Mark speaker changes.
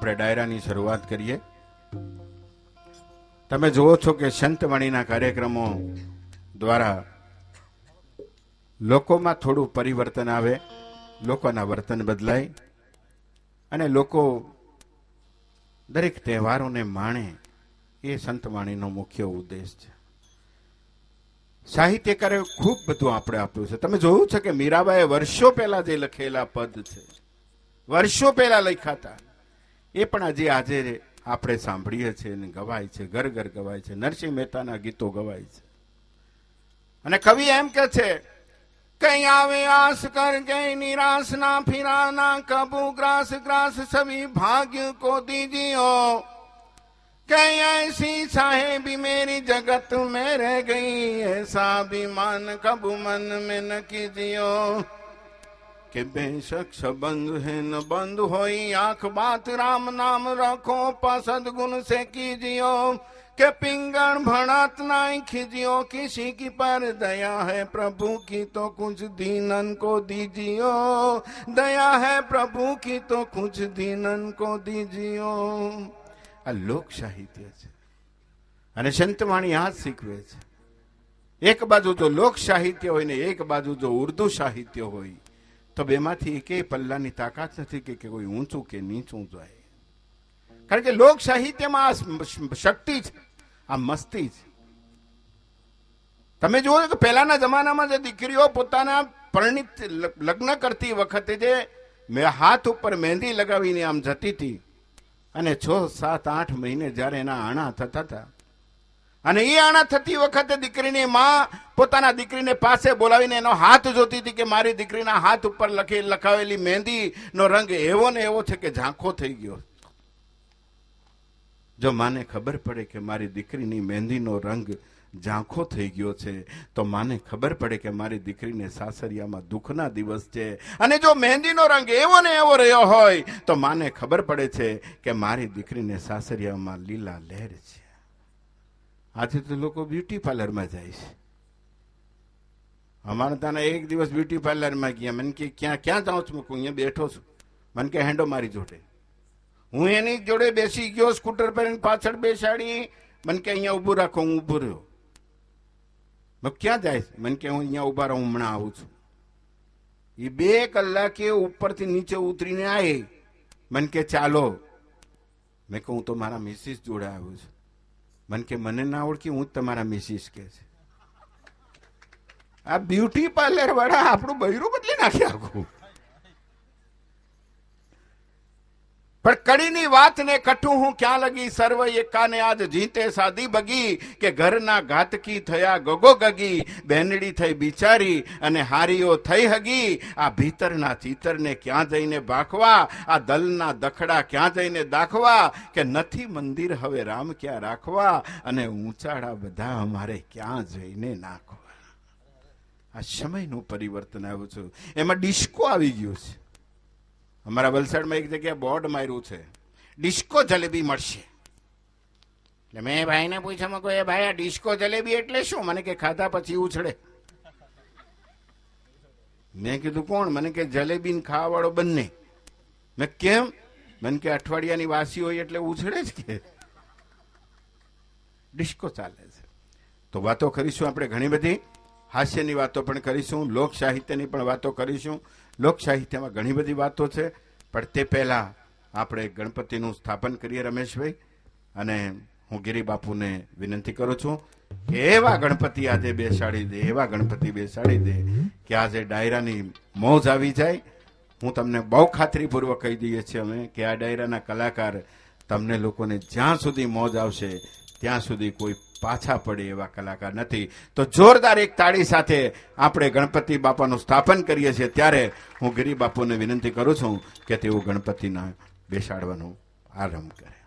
Speaker 1: આપણે ડાયરાની શરૂઆત કરીએ. તમે જુઓ છો કે સંતવાણીના કાર્યક્રમો દ્વારા લોકોમાં થોડું પરિવર્તન આવે, લોકોના વર્તન બદલાય અને લોકો દરેક તહેવારોને માણે, એ સંતવાણીનો મુખ્ય ઉદ્દેશ છે. સાહિત્યકારે ખૂબ બધું આપણે આપ્યું છે. તમે જોયું છે કે મીરાબાઈએ વર્ષો પહેલા જે લખેલા પદ છે, વર્ષો પહેલા લખાતા, એ પણ હજી આજે આપણે સાંભળીએ છીએ ને ગવાય છે, ઘર ઘર ગવાય છે. નરસિંહ મહેતાના ગીતો ગવાય છે. અને કવિ એમ કે છે, કઈ આવે આસ કર ગઈ નિરાશ ના ફિરાના, કબू ग्रास ग्रास सभी भाग्य को दीजियो, कई ऐसी साहेबी मेरी जगत में रह गई, ऐसा अभिमान कबू मन में न कीजियो, कि बेशक संबंध है न बंद होई, आंख बात राम नाम रखो पसद गुण से कीजियो, के पिंगण भड़ात नाई खीजियो, किसी की पर दया है प्रभु की तो कुछ दीनन को दीजियो, दया है प्रभु की तो कुछ दीनन को दीजियो. આ લોક સાહિત્ય છે અને સંતવાણી આ જ શીખવે છે. એક બાજુ જો લોક સાહિત્ય હોય ને એક બાજુ જો ઉર્દુ સાહિત્ય હોય, તો બેમાંથી એકેય પલ્લાની તાકાત નથી કે કોઈ ઊંચું કે નીચું જાય. કારણ કે લોક સાહિત્યમાં આ શક્તિ છે, આ મસ્તી છે. તમે જુઓ કે પહેલાના જમાનામાં જે દીકરીઓ પોતાના પરણિત લગ્ન કરતી વખતે જે હાથ ઉપર મહેંદી લગાવીને આમ જતી હતી, અને 6, 7, 8 મહિને જયારે એના આણા થતા હતા, અને એ આણા થતી વખતે દીકરીની માં પોતાના દીકરીને પાસે બોલાવીને એનો હાથ જોતી હતી કે મારી દીકરીના હાથ ઉપર લખાવેલી મહેંદી નો રંગ એવો ને એવો છે કે ઝાંખો થઈ ગયો. જો માને ખબર પડે કે મારી દીકરીની મહેંદીનો રંગ ઝાંખો થઈ ગયો છે, તો માને ખબર પડે કે મારી દીકરીને સાસરિયામાં દુઃખના દિવસ છે. અને જો મહેંદીનો રંગ એવો ને એવો રહ્યો હોય, તો માને ખબર પડે છે કે મારી દીકરીને સાસરિયામાં લીલા લહેર છે. આજે તો લોકો બ્યુટી પાર્લરમાં જાય છે. અમારે ત્યાં એક દિવસ બ્યુટી પાર્લરમાં ગયા, મને કે ક્યાં જાઉં છું? અહીંયા બેઠો છું. મને કે હેન્ડો મારી જોડે. હું એની જોડે બેસી ગયો, સ્કૂટર પર પાછળ બેસાડી. મને કે અહીંયા ઉભું રાખો. હું ઉભો રહ્યો. ક્યાં જાય? મને કે હું અહીંયા ઉભા રહું, હમણાં આવું છું. એ 2 કલાકે ઉપરથી નીચે ઉતરીને આવી. મને કે ચાલો. મેં કહું હું તો મારા મિસિસ જોડે આવ્યો છું. મને કે મને ના ઓળખી, હું જ તમારા મિસિસ કે છે. આ બ્યુટી પાર્લર વાળા આપણું બૈરું બદલી નાખી આખું. પણ કડીની વાત ને કઠું હું ક્યાં લગી, સર્વ એકાને આજ જીતે સાદી બગી, કે ઘરના ઘાતકી થયા ગગો ગગી, બેનડી થઈ બિચારી અને હારીઓ થઈ હગી, આ ભીતરના ચિતરને ક્યાં જઈને ભાખવા, આ દલના દખડા ક્યાં જઈને દાખવા, કે નથી મંદિર હવે રામ ક્યાં રાખવા, અને ઊંચાડા બધા અમારે ક્યાં જઈને નાખવા. આ સમયનું પરિવર્તન આવ્યું છે. એમાં ડિસ્કો આવી ગયું છે. અમારા વલસાડમાં એક જગ્યાએ બોર્ડ માર્યું છે, ડિસ્કો જલેબી મળશે. એટલે મેં ભાઈને પૂછ્યું, કોઈ ભાઈ આ ડિસ્કો જલેબી એટલે શું? મને કે ખાધા પછી ઉછળે. મેં કીધું કોણ? મને કે જલેબી ને ખાવા વાળો બંને. મેં કેમ? મને કે અઠવાડિયાની વાસી હોય એટલે ઉછળે જ કે. ડિસ્કો ચાલે છે. તો વાતો કરીશું આપણે ઘણી બધી, હાસ્યની વાતો પણ કરીશું, લોક સાહિત્યની પણ વાતો કરીશું. લોક સાહિત્યમાં ઘણી બધી વાતો છે, પણ તે પહેલા આપણે ગણપતિનું સ્થાપન કરીએ રમેશભાઈ. અને હું ગિરી બાપુને વિનંતી કરું છું કે એવા ગણપતિ આજે બેસાડી દે, એવા ગણપતિ બેસાડી દે કે આજે ડાયરાની મોજ આવી જાય. હું તમને બહુ ખાતરીપૂર્વક કહી દઈએ છીએ અમે કે આ ડાયરાના કલાકાર તમને લોકોને જ્યાં સુધી મોજ આવશે ત્યાં સુધી કોઈ પાછા પડે એવા કલાકાર નથી. તો જોરદાર એક તાળી સાથે આપણે ગણપતિ બાપાનું સ્થાપન કરીએ છીએ. ત્યારે હું ગિરી બાપુને વિનંતી કરું છું કે તેઓ ગણપતિના બેસાડવાનું આરંભ કરે.